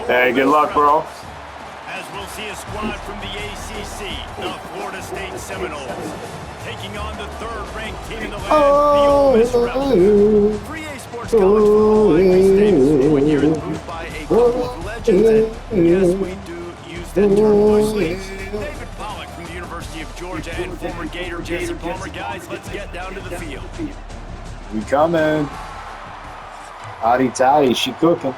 Hey, good luck, bro. As we'll see a squad from the ACC, the Florida State Seminoles, taking on the third-ranked team in the land, the Ole Miss Rebels. Free A Sports College football, like we stated, is joined here in the booth by a couple of legends, and yes, we do use that term loosely. David Pollack from the University of Georgia and former Gator Jesse Palmer. Guys, let's get down to the field. We coming. Hotty toddy, she cooking.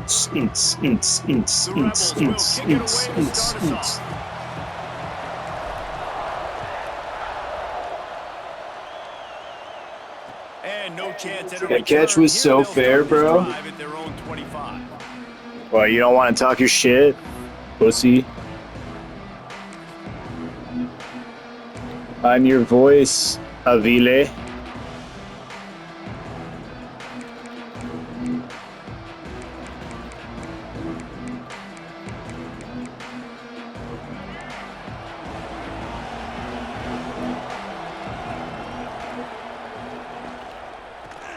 The Rebels will kick it away to start us off. And no chance at a That catch was so fair, bro. Well, you don't want to talk your shit, pussy. I'm your voice, Avile.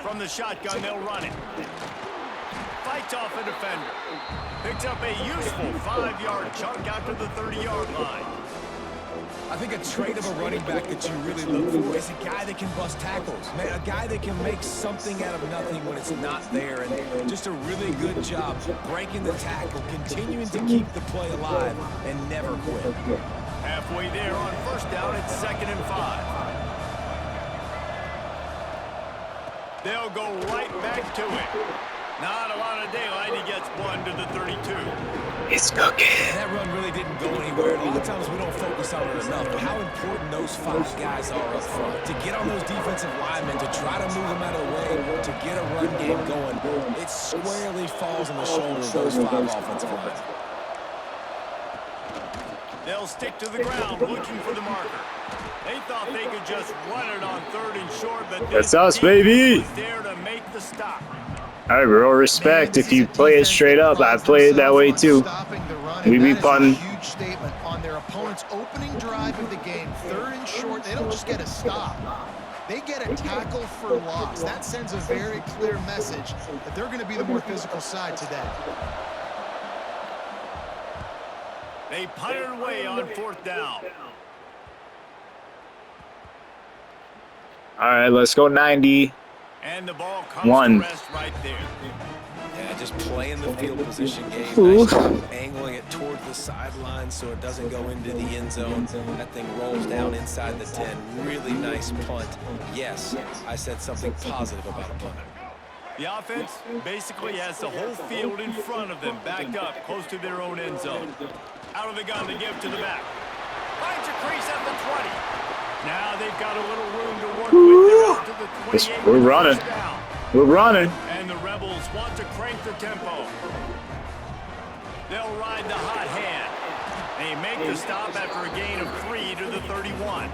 From the shotgun, they'll run it. Fights off a defender. Picks up a useful 5-yard chunk out to the 30-yard line. I think a trait of a running back that you really look for is a guy that can bust tackles. Man, a guy that can make something out of nothing when it's not there. And just a really good job breaking the tackle, continuing to keep the play alive, and never quit. Halfway there on first down, it's 2nd and 5. They'll go right back to it. Not a lot of daylight. He gets one to the 32. It's cooking. That run really didn't go anywhere. A lot of times we don't focus on it enough, but how important those 5 guys are up front. To get on those defensive linemen, to try to move them out of the way, to get a run game going, it squarely falls on the shoulders of those 5 offensive linemen. They'll stick to the ground looking for the marker. They thought they could just run it on 3rd and short, but that's us, baby. Was there to make the stop. All right, bro. Respect. If you play it straight up, I play it that way too. We be punting. Huge statement on their opponent's opening drive of the game. 3rd and short. They don't just get a stop. They get a tackle for loss. That sends a very clear message that they're going to be the more physical side today. They punt it away on 4th down. All right, let's go 90. And the ball comes to rest right there. Yeah, just playing the field position game. Nice job angling it towards the sideline so it doesn't go into the end zone. That thing rolls down inside the 10. Really nice punt. Yes, I said something positive about a punt. The offense basically has the whole field in front of them, backed up close to their own end zone. Out of the gun to give to the back. Finds a crease at the 20. Now they've got a little room to work with. To the 28. We're running. We're running. And the Rebels want to crank the tempo. They'll ride the hot hand. They make the stop after a gain of 3 to the 31.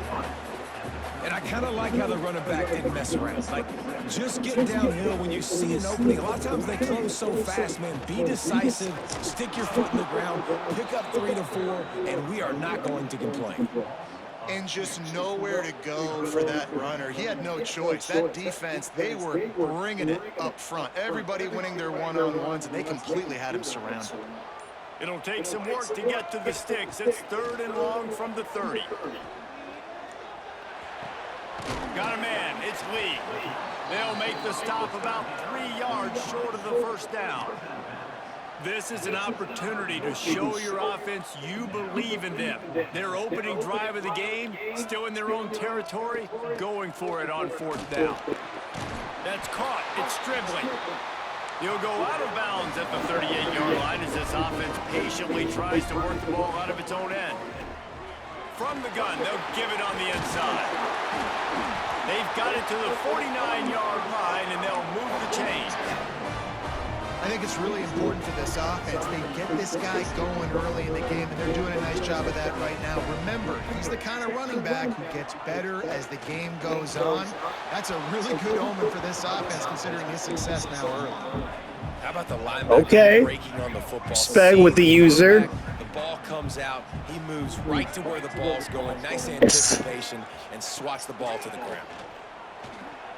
And I kind of like how the running back didn't mess around. Like, just get downhill when you see an opening. A lot of times they close so fast, man. Be decisive, stick your foot in the ground, pick up 3 to 4, and we are not going to complain. And just nowhere to go for that runner. He had no choice. That defense, they were bringing it up front. Everybody winning their one-on-ones, and they completely had him surrounded. It'll take some work to get to the sticks. It's 3rd and long from the 30. Got a man. It's Lee. They'll make the stop about 3 yards short of the first down. This is an opportunity to show your offense you believe in them. Their opening drive of the game, still in their own territory, going for it on 4th down. That's caught. It's Stribling. He'll go out of bounds at the 38-yard line as this offense patiently tries to work the ball out of its own end. From the gun, they'll give it on the inside. They've got it to the 49-yard line, and they'll move the chains. I think it's really important for this offense. They get this guy going early in the game, and they're doing a nice job of that right now. Remember, he's the kind of running back who gets better as the game goes on. That's a really good omen for this offense, considering his success now early. How about the linebacker breaking on the football? Speg with the user. The ball comes out. He moves right to where the ball's going. Nice anticipation and swats the ball to the ground.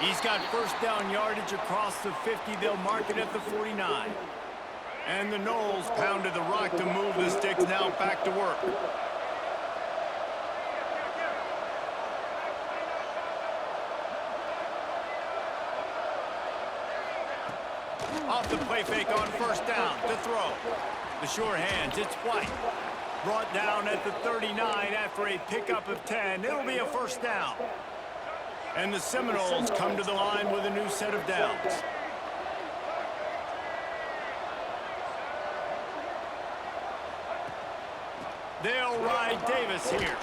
He's got first down yardage across the 50. They'll mark it at the 49. And the Noles pounded the rock to move the sticks. Now back to work. Off the play fake on first down to throw. The sure hands, it's White. Brought down at the 39 after a pickup of 10. It'll be a first down. And the Seminoles come to the line with a new set of downs. They'll ride Davis here.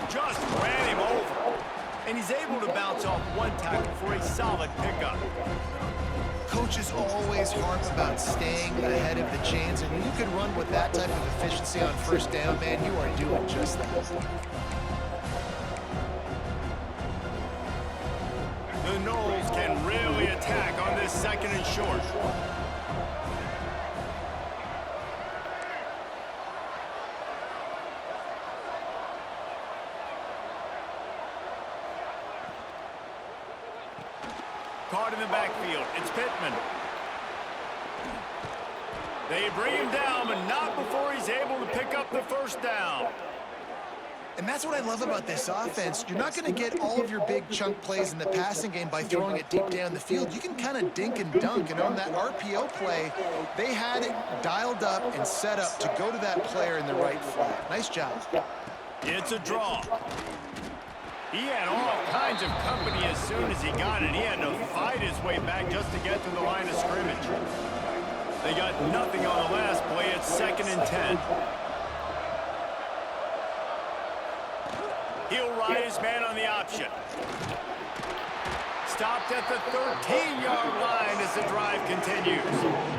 Just ran him over. And he's able to bounce off one tackle for a solid pickup. Coaches always harp about staying ahead of the chains, and when you can run with that type of efficiency on first down, man, you are doing just that. The Noles can really attack on this second and short. Caught in the backfield. It's Pittman. They bring him down, but not before he's able to pick up the first down. And that's what I love about this offense. You're not going to get all of your big chunk plays in the passing game by throwing it deep down the field. You can kind of dink and dunk, and on that RPO play, they had it dialed up and set up to go to that player in the right flat. Nice job. It's a draw. He had all kinds of company as soon as he got it. He had to fight his way back just to get to the line of scrimmage. They got nothing on the last play. It's 2nd and 10. He'll ride his man on the option. Stopped at the 13-yard line as the drive continues.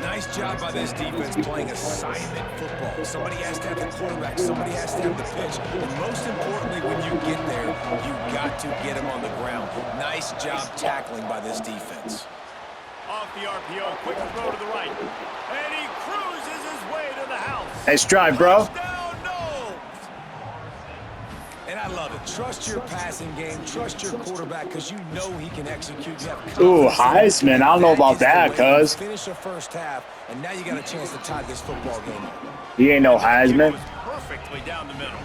Nice job by this defense playing assignment football. Somebody has to have the quarterback. Somebody has to have the pitch. And most importantly, when you get there, you got to get him on the ground. Nice job tackling by this defense. Off the RPO, quick throw to the right. And he cruises his way to the house. Nice drive, bro. Touchdown, Noles. And I love it. Trust your passing game. Trust your quarterback because you know he can execute. You have Ooh, confidence in him. Heisman. I don't know about that, Is the way you cuz. finish the first half, and now you got a chance to tie this football game up. He ain't no It Heisman. was perfectly down the middle.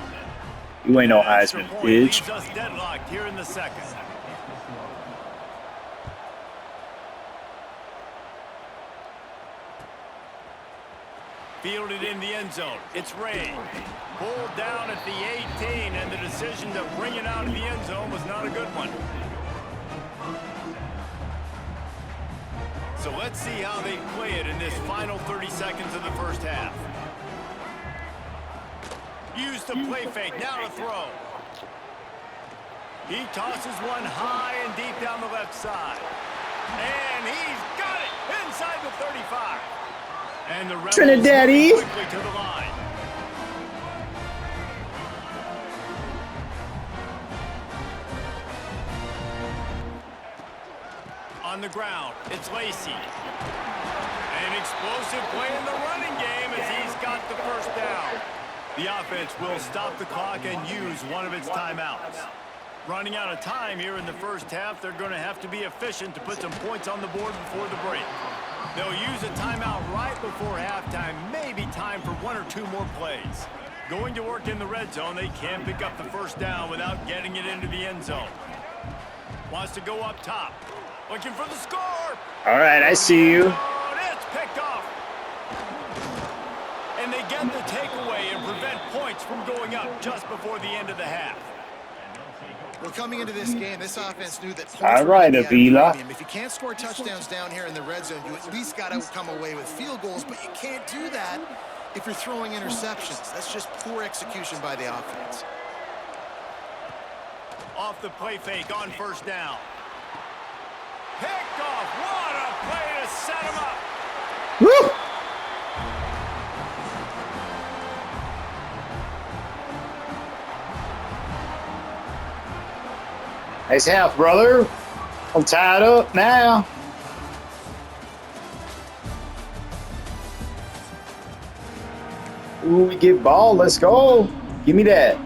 You ain't no Extra Heisman, point bitch. leaves us deadlocked here in the second. Fielded in the end zone. It's Ray. Pulled down at the 18, and the decision to bring it out of the end zone was not a good one. So let's see how they play it in this final 30 seconds of the first half. Used the play fake, now to throw. He tosses one high and deep down the left side. And he's got it inside the 35. And the Rebels Trinidaddy. moving quickly to the line. On the ground, it's Lacey. An explosive play in the running game as he's got the first down. The offense will stop the clock and use one of its timeouts. Running out of time here in the first half, they're going to have to be efficient to put some points on the board before the break. They'll use a timeout right before halftime, maybe time for one or two more plays. Going to work in the red zone, they can't pick up the first down without getting it into the end zone. Wants to go up top. Looking for the score. All right, I see you. It's picked off. And they get the takeaway and prevent points from going up just before the end of the half. Well, coming into this game, this offense knew that points All were right, gonna be at a Avila. premium. If you can't score touchdowns down here in the red zone, you at least got to come away with field goals, but you can't do that if you're throwing interceptions. That's just poor execution by the offense. Off the play fake on first down. Picked off. What a play to set him up. Woo! Nice half, brother. I'm tied up now. Ooh, we get ball. Let's go. Give me that.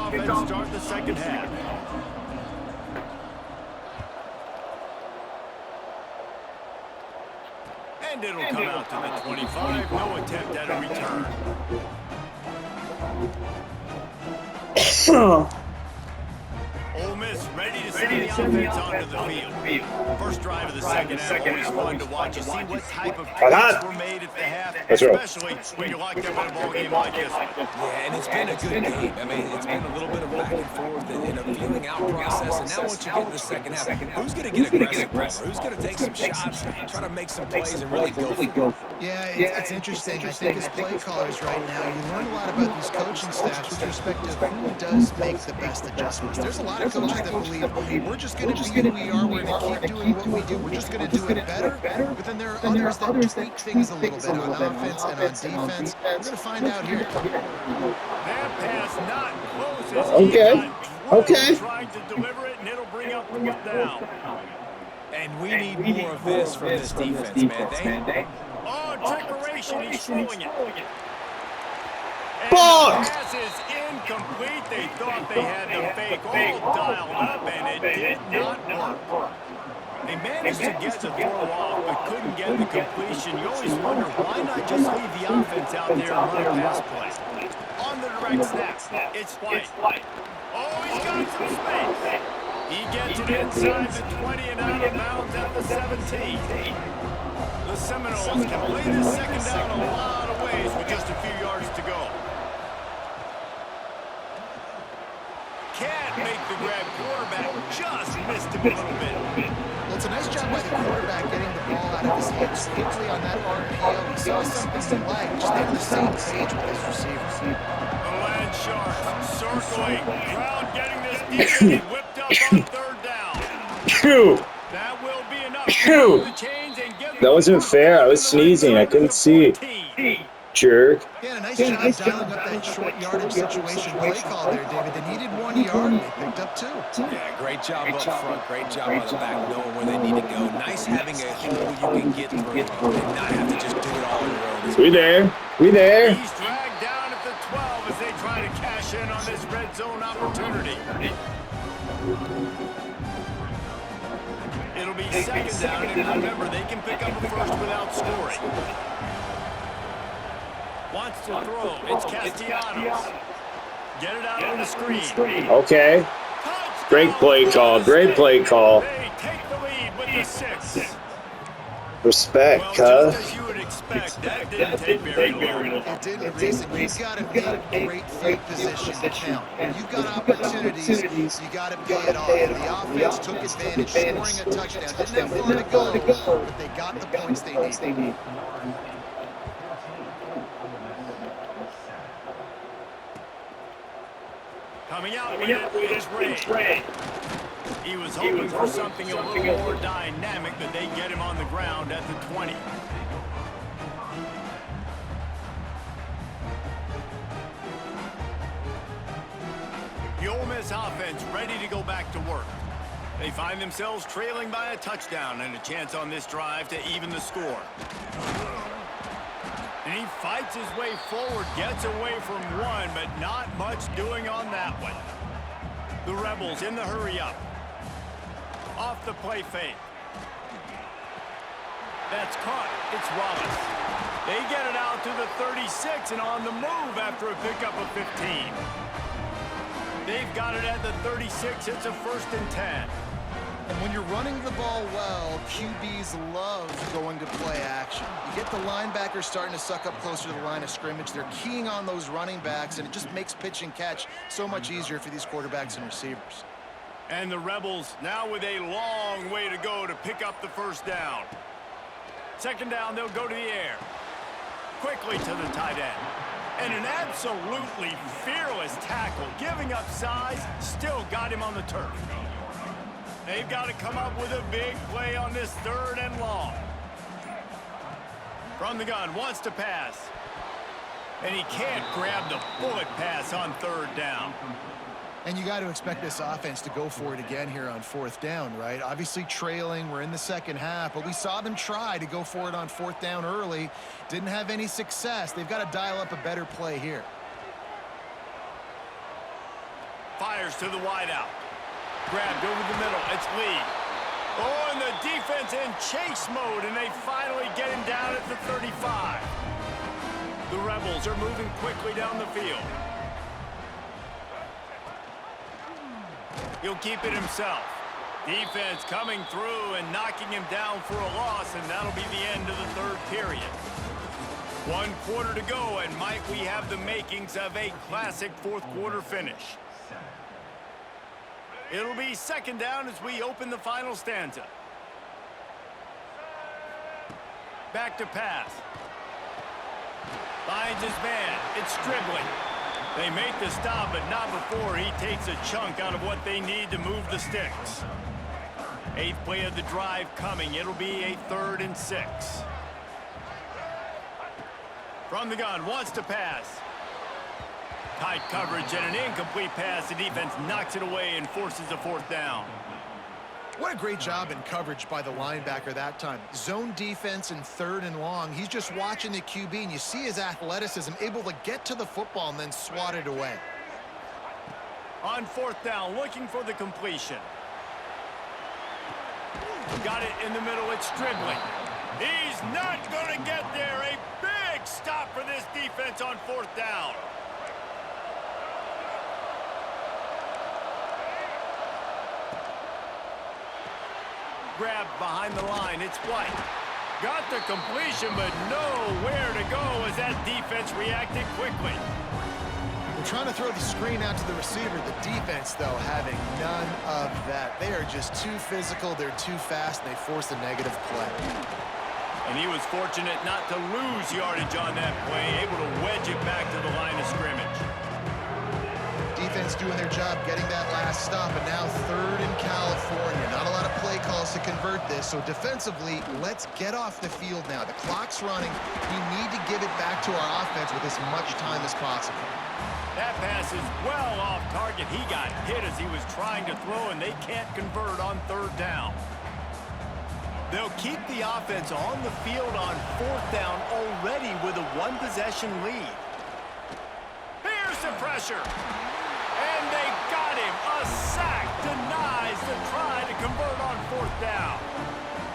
offense start the second half. And it'll come out to the 25. No attempt at a return. Ole Miss ready to send the offense onto the field. First drive of the second half, always fun to watch. You see what type of plays were made at the half, especially when you're locked up in a ball game like this. Yeah, and it's been a good game. I mean, it's been a little bit of back and forth and a feeling out process. And now once you get in the second half, who's going to get aggressive? Who's going to take some shots, try to make some plays and really go for it? Yeah, it's interesting. I think as play callers right now, you learn a lot about these coaching staffs with respect to who does make the best adjustments. There's a lot of coaches that believe we're just going to be who we are. We're going to keep doing what we do. We're just going to do it better. But then there are others that tweak things a little bit on offense and on defense. We're going to find out here. That pass not close. Okay. Trying to deliver it, and it'll bring up fourth down. And we need more of this from this defense, man. Oh, trickeration. He's throwing it. And Fuck! the pass is incomplete. They thought they had the fake all dialed up, and it did not work. They managed to get the throw off, but couldn't get the completion. You always wonder, why not just leave the offense out there and run a pass play? On the direct snap, it's White. Oh, he's got some space. He gets it inside the 20 and out of bounds at the 17. The Seminoles can play this second down a lot of ways with just a few yards to go. Can't make the grab. Quarterback just missed him a little bit. Well, it's a nice job by the quarterback getting the ball out of his hands quickly on that RPO. He saw something he liked, just on the same page with his receivers. The land sharks circling. Crowd getting this defense whipped up on third down. Phew. That will be enough. Phew. The chains and get That wasn't fair. I was sneezing. I couldn't see. Jerk. He had a nice job dialing up that short yardage situation play call there, David. They needed 1 yard, and they picked up 2. Yeah, great job up front. Great job on the back, knowing where they need to go. Nice having a hole you can get through and not have to just do it all on your own. We there. He's dragged down at the 12 as they try to cash in on this red zone opportunity. It'll be second down, and remember, they can pick up a first without scoring. Wants to throw. It's Castellanos. Get it out on the screen. Okay. Great play call. Great play call. They take the lead with the 6. Respect, Well, cuz. just as you would expect, that didn't take very long. It didn't, Reason. You've got to make great field position to count. You've got opportunities, you got to pay it off. And the offense took advantage, scoring a touchdown. Didn't have far to go, but they got the points they need. Coming out with it is Ray. He was hoping for something a little more dynamic, but they get him on the ground at the 20. The Ole Miss offense ready to go back to work. They find themselves trailing by a touchdown and a chance on this drive to even the score. And he fights his way forward, gets away from one, but not much doing on that one. The Rebels in the hurry-up. Off the play fake. That's caught. It's Wallace. They get it out to the 36 and on the move after a pickup of 15. They've got it at the 36. It's a 1st and 10. And when you're running the ball well, QBs love going to play action. You get the linebackers starting to suck up closer to the line of scrimmage. They're keying on those running backs, and it just makes pitch and catch so much easier for these quarterbacks and receivers. And the Rebels now with a long way to go to pick up the 1st down. 2nd down, they'll go to the air. Quickly to the tight end. And an absolutely fearless tackle, giving up size, still got him on the turf. They've got to come up with a big play on this 3rd and long. From the gun, wants to pass. And he can't grab the bullet pass on 3rd down. And you got to expect this offense to go for it again here on 4th down, right? Obviously trailing, we're in the second half, but we saw them try to go for it on 4th down early. Didn't have any success. They've got to dial up a better play here. fires to the wideout. Grabbed over the middle. It's Lee. Oh, and the defense in chase mode, and they finally get him down at the 35. The Rebels are moving quickly down the field. He'll keep it himself. Defense coming through and knocking him down for a loss, and that'll be the end of the third period. 1 quarter to go, and might we have the makings of a classic fourth quarter finish. It'll be second down as we open the final stanza. Back to pass. Finds his man. It's Stribling. They make the stop, but not before he takes a chunk out of what they need to move the sticks. 8th play of the drive coming. It'll be a 3rd and 6. From the gun, wants to pass. Tight coverage and an incomplete pass. The defense knocks it away and forces a 4th down. What a great job in coverage by the linebacker that time. Zone defense in 3rd and long. He's just watching the QB, and you see his athleticism, able to get to the football and then swat it away. On 4th down, looking for the completion. Got it in the middle, it's Stribling. He's not going to get there. A big stop for this defense on 4th down. Grabbed behind the line, it's White. Got the completion, but nowhere to go as that defense reacted quickly. They're trying to throw the screen out to the receiver. The defense, though, having none of that. They are just too physical, they're too fast, and they force a negative play. And he was fortunate not to lose yardage on that play, able to wedge it back to the line of scrimmage. Defense doing their job, getting that last stop, and now 3rd in California. Not a lot of play calls to convert this, so defensively, let's get off the field now. The clock's running. We need to give it back to our offense with as much time as possible. That pass is well off target. He got hit as he was trying to throw, and they can't convert on 3rd down. They'll keep the offense on the field on 4th down already with a 1-possession lead. Here's the pressure. And they got him. A sack denies the try to convert on 4th down.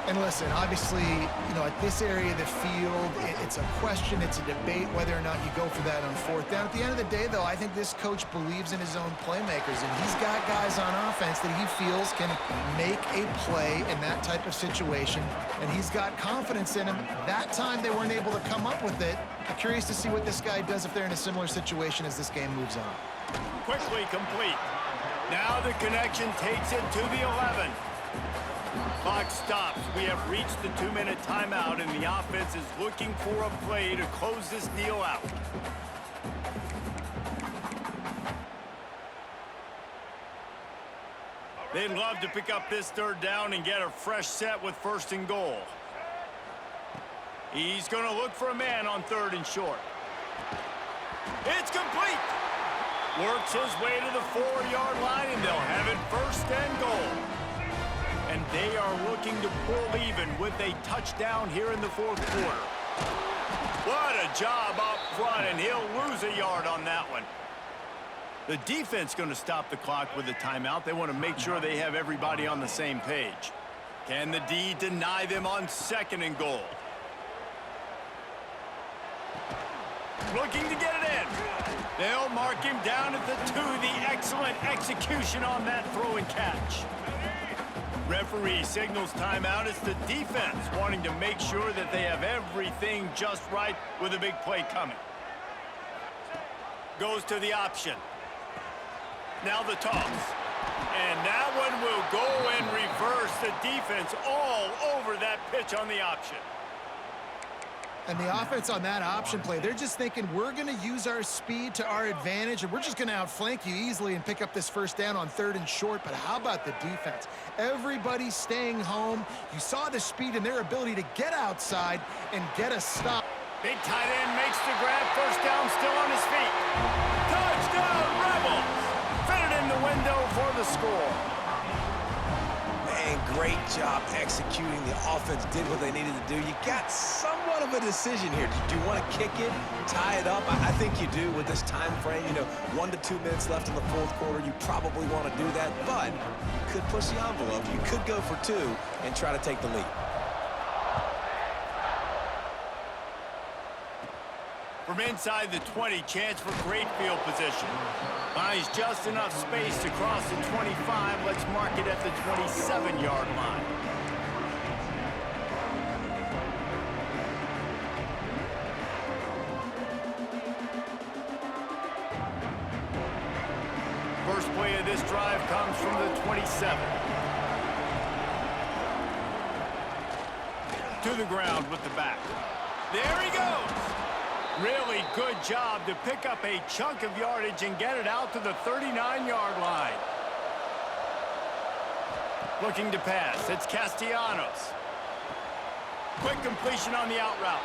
And listen, obviously, you know, at this area of the field, it's a question, it's a debate whether or not you go for that on 4th down. At the end of the day, though, I think this coach believes in his own playmakers, and he's got guys on offense that he feels can make a play in that type of situation, and he's got confidence in him. That time, they weren't able to come up with it. I'm curious to see what this guy does if they're in a similar situation as this game moves on. Quickly complete. Now the connection takes it to the 11. Clock stops. We have reached the 2-minute timeout, and the offense is looking for a play to close this deal out. They'd love to pick up this 3rd down and get a fresh set with 1st and goal. He's going to look for a man on 3rd and short. It's complete. Works his way to the 4-yard line, and they'll have it 1st and goal. And they are looking to pull even with a touchdown here in the 4th quarter. What a job up front, and he'll lose a yard on that one. The defense going to stop the clock with a timeout. They want to make sure they have everybody on the same page. Can the D deny them on 2nd and goal? Looking to get it in. They'll mark him down at the 2. The excellent execution on that throw and catch. Referee signals timeout. It's the defense wanting to make sure that they have everything just right with a big play coming. Goes to the option. Now the toss. And that one will go in reverse. The defense all over that pitch on the option. And the offense on that option play, they're just thinking, we're going to use our speed to our advantage, and we're just going to outflank you easily and pick up this 1st down on 3rd and short. But how about the defense? Everybody's staying home. You saw the speed and their ability to get outside and get a stop. Big tight end makes the grab. 1st down, still on his feet. Touchdown, Rebels! Fitted in the window for the score. playing, great job executing. The offense did what they needed to do. You got somewhat of a decision here. Do you want to kick it, tie it up? I think you do with this time frame. You know, 1 to 2 minutes left in the fourth quarter. You probably want to do that, but you could push the envelope. You could go for 2 and try to take the lead. From inside the 20, chance for great field position. Finds just enough space to cross the 25. Let's mark it at the 27-yard line. First play of this drive comes from the 27. To the ground with the back. There he goes. Really good job to pick up a chunk of yardage and get it out to the 39-yard line. Looking to pass. It's Castellanos. Quick completion on the out route.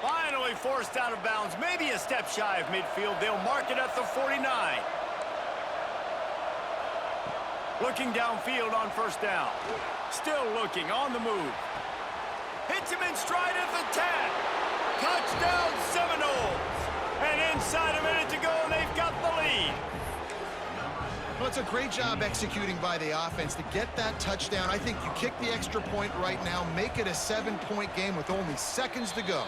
Finally forced out of bounds. Maybe a step shy of midfield. They'll mark it at the 49. Looking downfield on first down. Still looking on the move. Hits him in stride at the 10. Touchdown Seminoles. And inside a minute to go, and they've got the lead. Well, it's a great job executing by the offense to get that touchdown. I think you kick the extra point right now, make it a 7-point game with only seconds to go.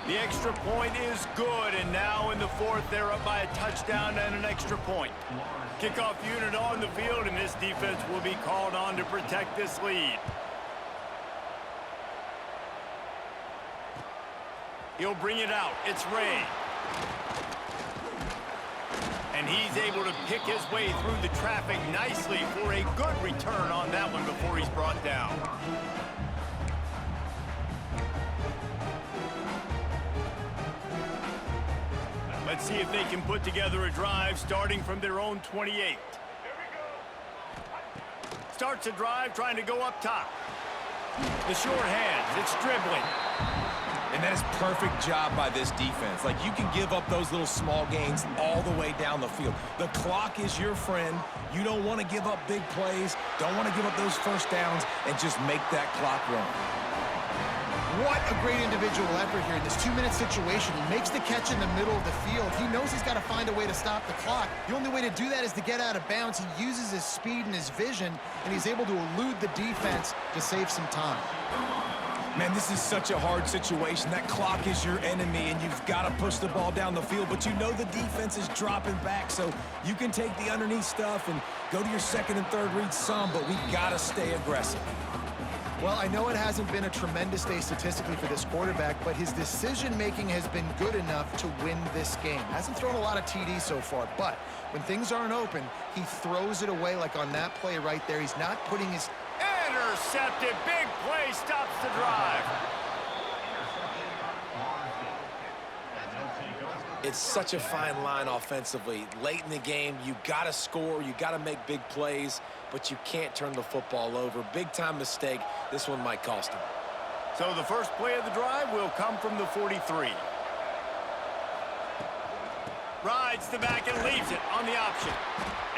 The extra point is good, and now in the fourth, they're up by a touchdown and an extra point. Kickoff unit on the field, and this defense will be called on to protect this lead. He'll bring it out. It's Ray. And he's able to pick his way through the traffic nicely for a good return on that one before he's brought down. Let's see if they can put together a drive starting from their own 28. Starts a drive trying to go up top. The short hands. It's dribbling. And that is perfect job by this defense. Like, you can give up those little small gains all the way down the field. The clock is your friend. You don't want to give up big plays, don't want to give up those first downs, and just make that clock run. What a great individual effort here in this 2-minute situation. He makes the catch in the middle of the field. He knows he's got to find a way to stop the clock. The only way to do that is to get out of bounds. He uses his speed and his vision, and he's able to elude the defense to save some time. Man, this is such a hard situation. That clock is your enemy, and you've got to push the ball down the field, but you know the defense is dropping back, so you can take the underneath stuff and go to your second and third read some, but we've got to stay aggressive. Well, I know it hasn't been a tremendous day statistically for this quarterback, but his decision-making has been good enough to win this game. Hasn't thrown a lot of TDs so far, but when things aren't open, he throws it away like on that play right there. He's not putting his... Intercepted. Big play stops the drive. It's such a fine line offensively. Late in the game, you got to score, you got to make big plays, but you can't turn the football over. Big-time mistake. This one might cost him. So the first play of the drive will come from the 43. Rides the back and leaves it on the option.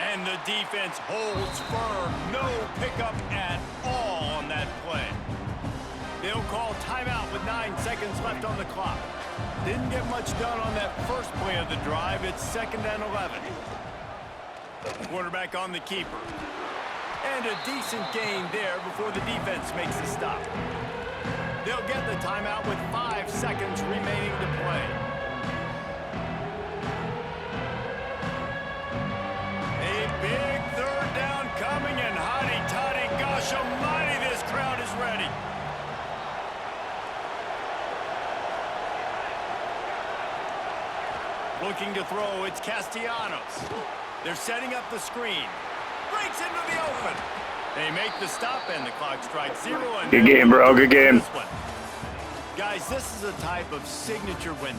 And the defense holds firm. No pickup at all on that play. They'll call timeout with 9 seconds left on the clock. Didn't get much done on that first play of the drive. It's 2nd and 11. Quarterback on the keeper. And a decent gain there before the defense makes a stop. They'll get the timeout with 5 seconds remaining to play. Big third down coming, and hotty-toddy, gosh almighty, this crowd is ready. Looking to throw, it's Castellanos. They're setting up the screen. Breaks into the open. They make the stop, and the clock strikes 0. And good game, bro. Good game. Guys, this is a type of signature win.